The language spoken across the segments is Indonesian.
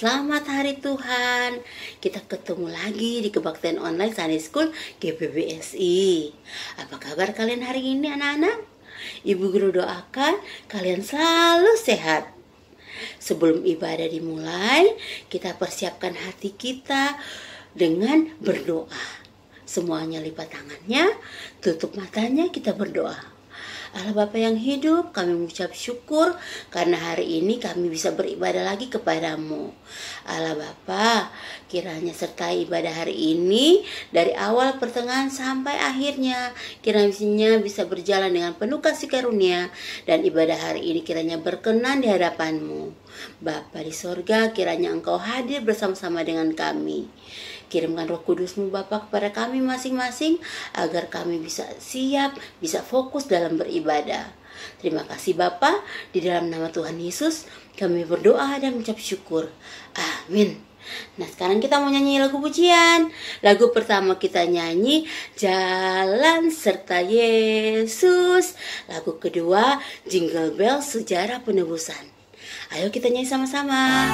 Selamat Hari Tuhan. Kita ketemu lagi di Kebaktian Online Sunday School GPBSI. Apa kabar kalian hari ini anak-anak? Ibu guru doakan kalian selalu sehat. Sebelum ibadah dimulai, kita persiapkan hati kita dengan berdoa. Semuanya lipat tangannya, tutup matanya, kita berdoa. Allah Bapa yang hidup, kami mengucap syukur karena hari ini kami bisa beribadah lagi kepadamu. Allah Bapa, kiranya sertai ibadah hari ini dari awal pertengahan sampai akhirnya. Kiranya bisa berjalan dengan penuh kasih karunia dan ibadah hari ini kiranya berkenan di hadapanmu. Bapa di sorga, kiranya Engkau hadir bersama-sama dengan kami. Kirimkan Roh Kudus-Mu Bapa kepada kami masing-masing agar kami bisa siap, bisa fokus dalam beribadah. Terima kasih Bapa, di dalam nama Tuhan Yesus kami berdoa dan mengucap syukur. Amin. Nah, sekarang kita mau nyanyi lagu pujian. Lagu pertama kita nyanyi Jalan Serta Yesus. Lagu kedua Jingle Bell Sejarah Penebusan. Ayo kita nyanyi sama-sama.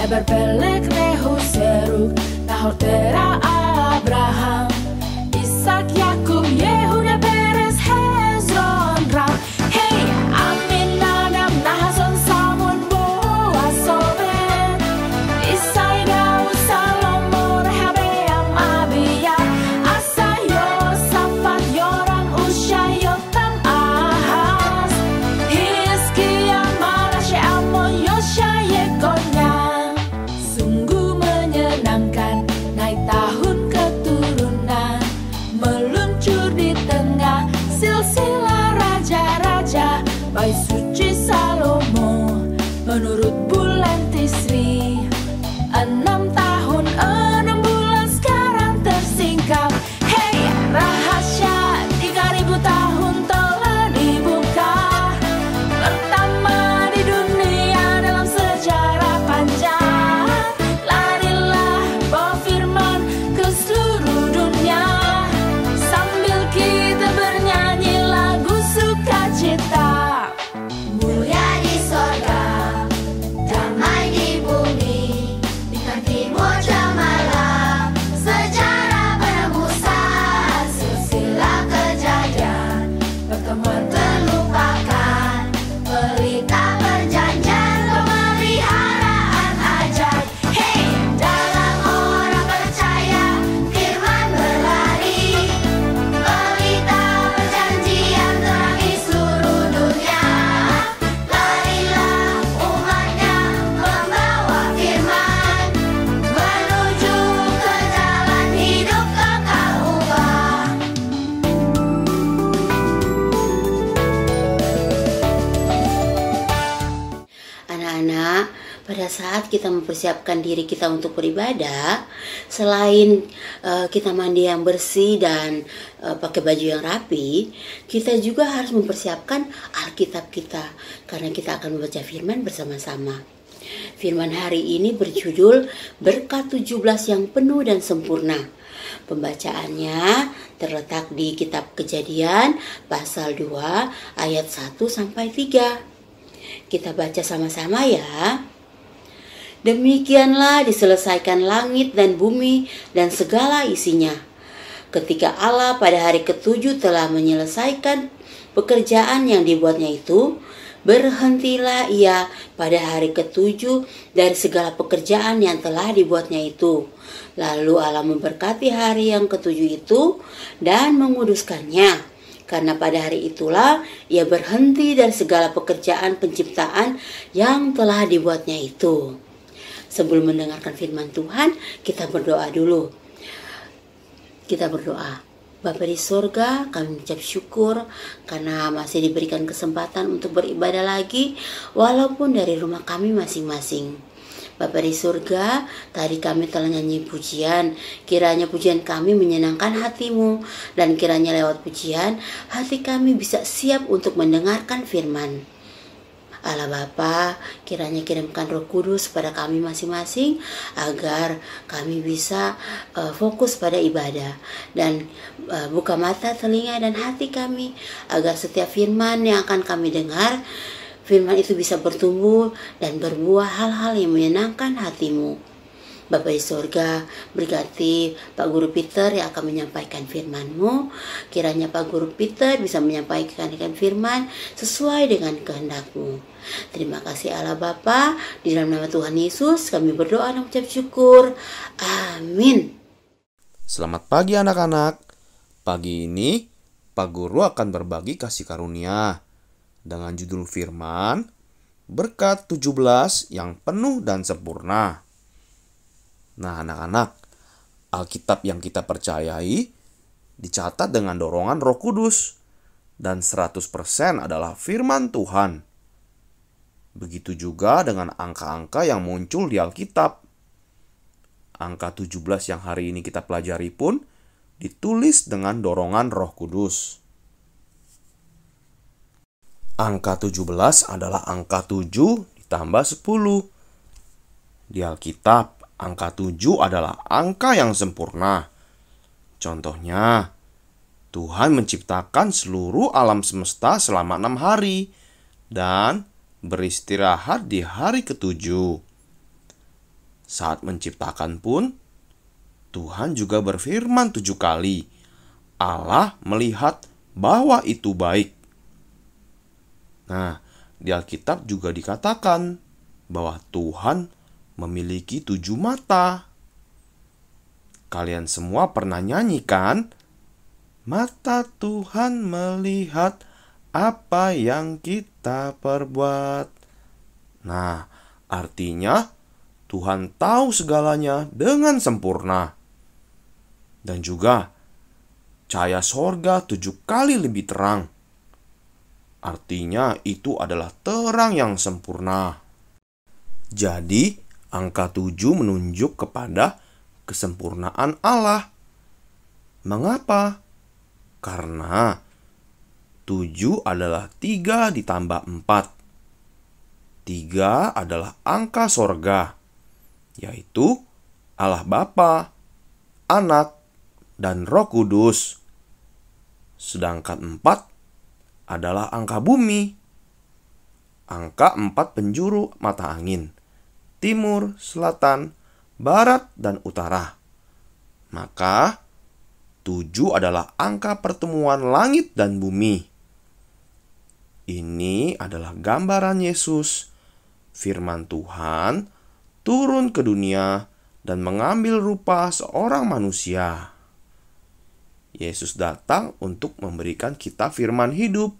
Berbelek rehu seru Nahor tera Abraham Isak Yakub Yehuda Peres Hezron Ram Hey pada saat kita mempersiapkan diri kita untuk beribadah, selain kita mandi yang bersih dan pakai baju yang rapi, kita juga harus mempersiapkan Alkitab kita, karena kita akan membaca firman bersama-sama. Firman hari ini berjudul Berkat 17 yang penuh dan sempurna. Pembacaannya terletak di kitab Kejadian pasal 2 ayat 1-3. Kita baca sama-sama ya. Demikianlah diselesaikan langit dan bumi dan segala isinya. Ketika Allah pada hari ketujuh telah menyelesaikan pekerjaan yang dibuatnya itu, berhentilah ia pada hari ketujuh dari segala pekerjaan yang telah dibuatnya itu. Lalu Allah memberkati hari yang ketujuh itu dan menguduskannya. Karena pada hari itulah ia berhenti dari segala pekerjaan penciptaan yang telah dibuatnya itu. Sebelum mendengarkan firman Tuhan, kita berdoa dulu. Kita berdoa. Bapa di surga, kami mengucap syukur karena masih diberikan kesempatan untuk beribadah lagi, walaupun dari rumah kami masing-masing. Bapa di surga, tadi kami telah nyanyi pujian. Kiranya pujian kami menyenangkan hatimu, dan kiranya lewat pujian, hati kami bisa siap untuk mendengarkan firman. Allah Bapa, kiranya kirimkan Roh Kudus pada kami masing-masing, agar kami bisa fokus pada ibadah. Dan buka mata, telinga, dan hati kami, agar setiap firman yang akan kami dengar, firman itu bisa bertumbuh dan berbuah hal-hal yang menyenangkan hatimu. Bapa di surga, berkati Pak Guru Peter yang akan menyampaikan firman-Mu. Kiranya Pak Guru Peter bisa menyampaikan firman sesuai dengan kehendak-Mu. Terima kasih Allah Bapa, di dalam nama Tuhan Yesus kami berdoa dan mengucap syukur. Amin. Selamat pagi anak-anak. Pagi ini Pak Guru akan berbagi kasih karunia dengan judul firman Berkat 17 yang penuh dan sempurna. Nah anak-anak, Alkitab yang kita percayai dicatat dengan dorongan Roh Kudus dan 100% adalah firman Tuhan. Begitu juga dengan angka-angka yang muncul di Alkitab. Angka 17 yang hari ini kita pelajari pun ditulis dengan dorongan Roh Kudus. Angka 17 adalah angka 7 ditambah 10. Di Alkitab, angka 7 adalah angka yang sempurna. Contohnya, Tuhan menciptakan seluruh alam semesta selama 6 hari dan beristirahat di hari ketujuh. Saat menciptakan pun, Tuhan juga berfirman 7 kali. Allah melihat bahwa itu baik. Nah, di Alkitab juga dikatakan bahwa Tuhan memiliki 7 mata. Kalian semua pernah nyanyi kan? Mata Tuhan melihat apa yang kita perbuat. Nah, artinya Tuhan tahu segalanya dengan sempurna. Dan juga cahaya sorga 7 kali lebih terang. Artinya itu adalah terang yang sempurna. Jadi angka 7 menunjuk kepada kesempurnaan Allah. Mengapa? Karena 7 adalah 3 ditambah 4. 3 adalah angka sorga, yaitu Allah Bapa, Anak, dan Roh Kudus. Sedangkan 4 adalah angka bumi. Angka 4 penjuru mata angin. Timur, selatan, barat, dan utara. Maka 7 adalah angka pertemuan langit dan bumi. Ini adalah gambaran Yesus, firman Tuhan, turun ke dunia dan mengambil rupa seorang manusia. Yesus datang untuk memberikan kita firman hidup.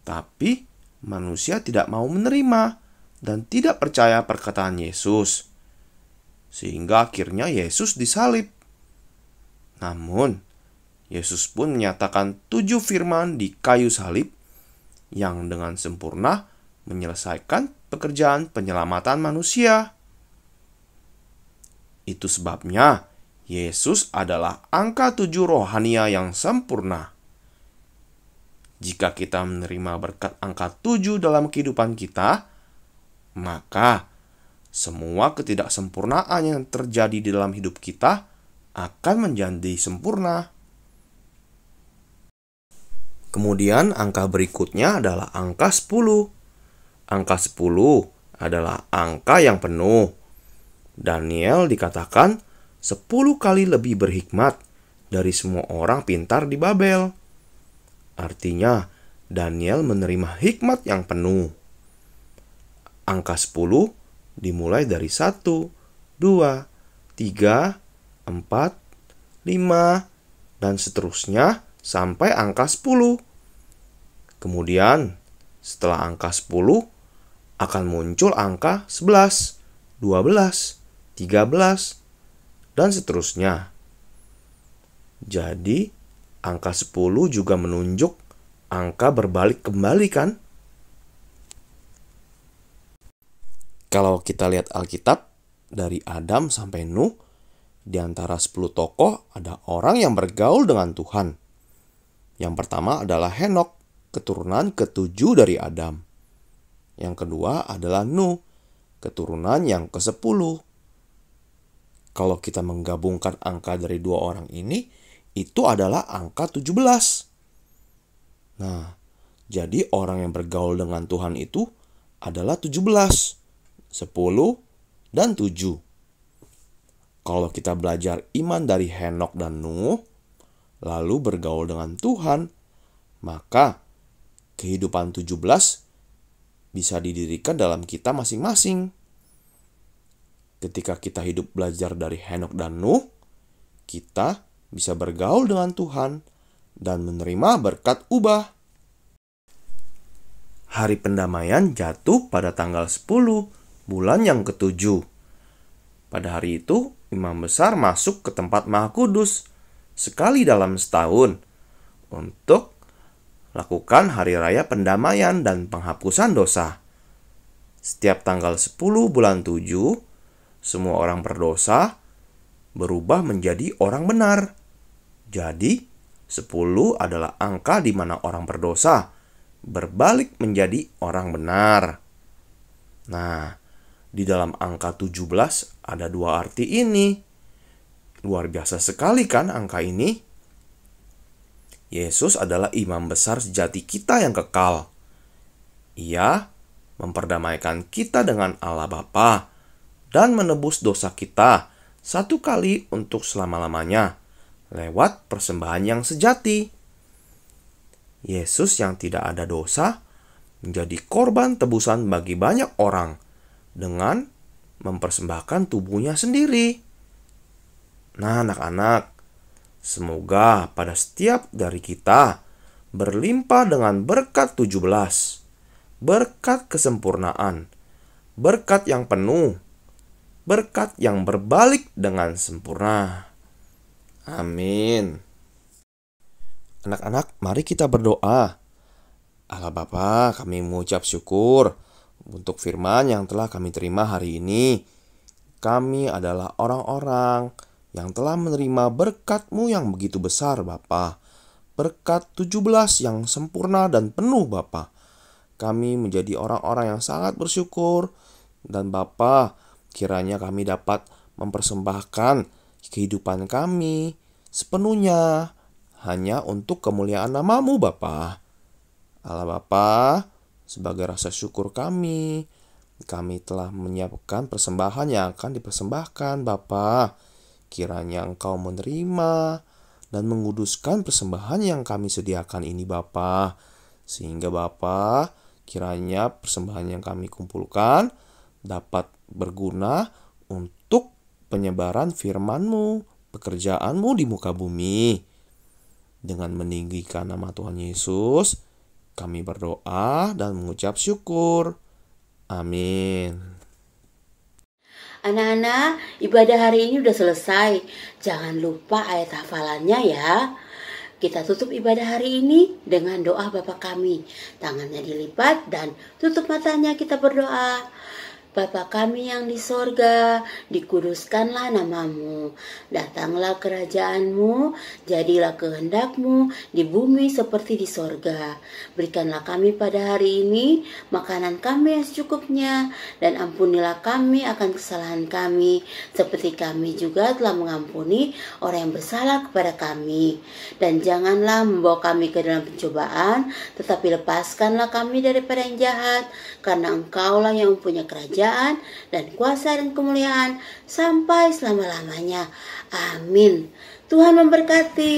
Tapi manusia tidak mau menerima dan tidak percaya perkataan Yesus. Sehingga akhirnya Yesus disalib. Namun, Yesus pun menyatakan 7 firman di kayu salib yang dengan sempurna menyelesaikan pekerjaan penyelamatan manusia. Itu sebabnya Yesus adalah angka 7 rohania yang sempurna. Jika kita menerima berkat angka 7 dalam kehidupan kita, maka semua ketidaksempurnaan yang terjadi di dalam hidup kita akan menjadi sempurna. Kemudian angka berikutnya adalah angka 10. Angka 10 adalah angka yang penuh. Daniel dikatakan 10 kali lebih berhikmat dari semua orang pintar di Babel. Artinya, Daniel menerima hikmat yang penuh. Angka 10 dimulai dari 1, 2, 3, 4, 5, dan seterusnya sampai angka 10. Kemudian, setelah angka 10, akan muncul angka 11, 12, 13, dan seterusnya. Jadi, angka 10 juga menunjuk angka berbalik kembali, kan? Kalau kita lihat Alkitab, dari Adam sampai Nuh, di antara 10 tokoh ada orang yang bergaul dengan Tuhan. Yang pertama adalah Henokh, keturunan ke-7 dari Adam. Yang kedua adalah Nuh, keturunan yang ke-10. Kalau kita menggabungkan angka dari dua orang ini, itu adalah angka 17. Nah, jadi orang yang bergaul dengan Tuhan itu adalah 17. 10, dan 7. Kalau kita belajar iman dari Henokh dan Nuh, lalu bergaul dengan Tuhan, maka kehidupan 17 bisa didirikan dalam kita masing-masing. Ketika kita hidup belajar dari Henokh dan Nuh, kita bisa bergaul dengan Tuhan dan menerima berkat ubah. Hari pendamaian jatuh pada tanggal 10 bulan yang ke-7. Pada hari itu, imam besar masuk ke tempat Maha Kudus sekali dalam setahun untuk lakukan hari raya pendamaian dan penghapusan dosa. Setiap tanggal 10 bulan 7, semua orang berdosa berubah menjadi orang benar. Jadi, 10 adalah angka di mana orang berdosa berbalik menjadi orang benar. Nah, di dalam angka 17 ada dua arti ini. Luar biasa sekali kan angka ini? Yesus adalah imam besar sejati kita yang kekal. Ia memperdamaikan kita dengan Allah Bapa dan menebus dosa kita satu kali untuk selama-lamanya lewat persembahan yang sejati. Yesus yang tidak ada dosa menjadi korban tebusan bagi banyak orang dengan mempersembahkan tubuhnya sendiri. Nah, anak-anak, semoga pada setiap dari kita berlimpah dengan berkat 17, berkat kesempurnaan, berkat yang penuh, berkat yang berbalik dengan sempurna. Amin. Anak-anak, mari kita berdoa. Allah Bapa, kami mengucap syukur untuk firman yang telah kami terima hari ini. Kami adalah orang-orang yang telah menerima berkat-Mu yang begitu besar, Bapa. Berkat 17 yang sempurna dan penuh, Bapa. Kami menjadi orang-orang yang sangat bersyukur. Dan Bapa, kiranya kami dapat mempersembahkan kehidupan kami sepenuhnya hanya untuk kemuliaan nama-Mu, Bapa. Allah Bapa, sebagai rasa syukur kami telah menyiapkan persembahan yang akan dipersembahkan, Bapa. Kiranya Engkau menerima dan menguduskan persembahan yang kami sediakan ini, Bapa. Sehingga Bapa, kiranya persembahan yang kami kumpulkan dapat berguna untuk penyebaran firman-Mu, pekerjaan-Mu di muka bumi. Dengan meninggikan nama Tuhan Yesus, kami berdoa dan mengucap syukur. Amin. Anak-anak, ibadah hari ini udah selesai. Jangan lupa ayat hafalannya ya. Kita tutup ibadah hari ini dengan doa Bapa kami. Tangannya dilipat dan tutup matanya, kita berdoa. Bapa kami yang di sorga, dikuduskanlah namamu. Datanglah kerajaanmu, jadilah kehendakmu di bumi seperti di sorga. Berikanlah kami pada hari ini makanan kami yang secukupnya, dan ampunilah kami akan kesalahan kami, seperti kami juga telah mengampuni orang yang bersalah kepada kami. Dan janganlah membawa kami ke dalam pencobaan, tetapi lepaskanlah kami daripada yang jahat, karena Engkaulah yang mempunyai kerajaan dan kuasa dan kemuliaan sampai selama-lamanya. Amin. Tuhan memberkati.